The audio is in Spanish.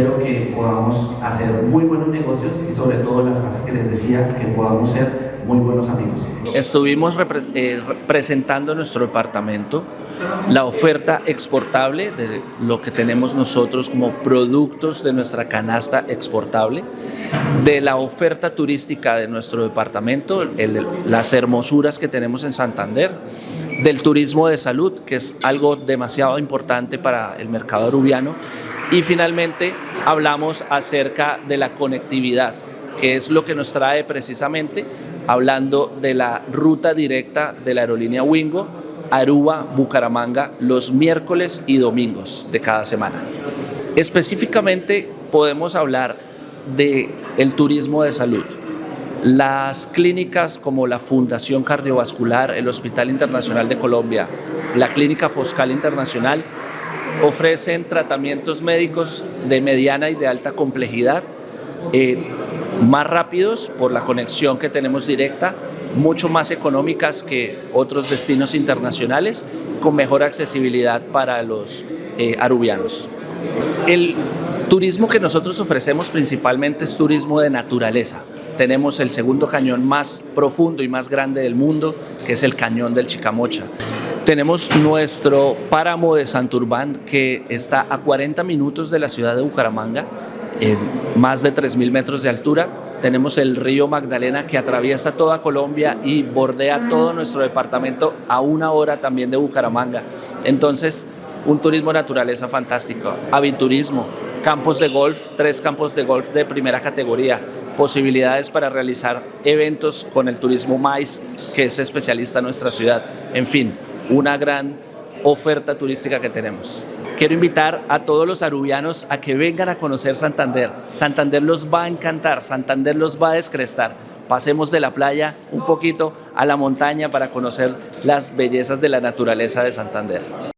Espero que podamos hacer muy buenos negocios y sobre todo la frase que les decía, que podamos ser muy buenos amigos. Estuvimos presentando en nuestro departamento la oferta exportable de lo que tenemos nosotros como productos de nuestra canasta exportable, de la oferta turística de nuestro departamento, las hermosuras que tenemos en Santander, del turismo de salud, que es algo demasiado importante para el mercado arubiano, y finalmente hablamos acerca de la conectividad, que es lo que nos trae precisamente hablando de la ruta directa de la aerolínea Wingo, Aruba-Bucaramanga, los miércoles y domingos de cada semana. Específicamente podemos hablar del turismo de salud. Las clínicas como la Fundación Cardiovascular, el Hospital Internacional de Colombia, la Clínica Foscal Internacional, ofrecen tratamientos médicos de mediana y de alta complejidad, más rápidos por la conexión que tenemos directa, mucho más económicas que otros destinos internacionales, con mejor accesibilidad para los arubianos. El turismo que nosotros ofrecemos principalmente es turismo de naturaleza. Tenemos el segundo cañón más profundo y más grande del mundo, que es el Cañón del Chicamocha. Tenemos nuestro páramo de Santurbán, que está a 40 minutos de la ciudad de Bucaramanga, en más de 3.000 metros de altura. Tenemos el río Magdalena, que atraviesa toda Colombia y bordea todo nuestro departamento a 1 hora también de Bucaramanga. Entonces, un turismo de naturaleza fantástico, aviturismo, campos de golf, 3 campos de golf de primera categoría, posibilidades para realizar eventos con el turismo MICE, que es especialista en nuestra ciudad. En fin, una gran oferta turística que tenemos. Quiero invitar a todos los arubianos a que vengan a conocer Santander. Santander los va a encantar, Santander los va a descrestar. Pasemos de la playa un poquito a la montaña para conocer las bellezas de la naturaleza de Santander.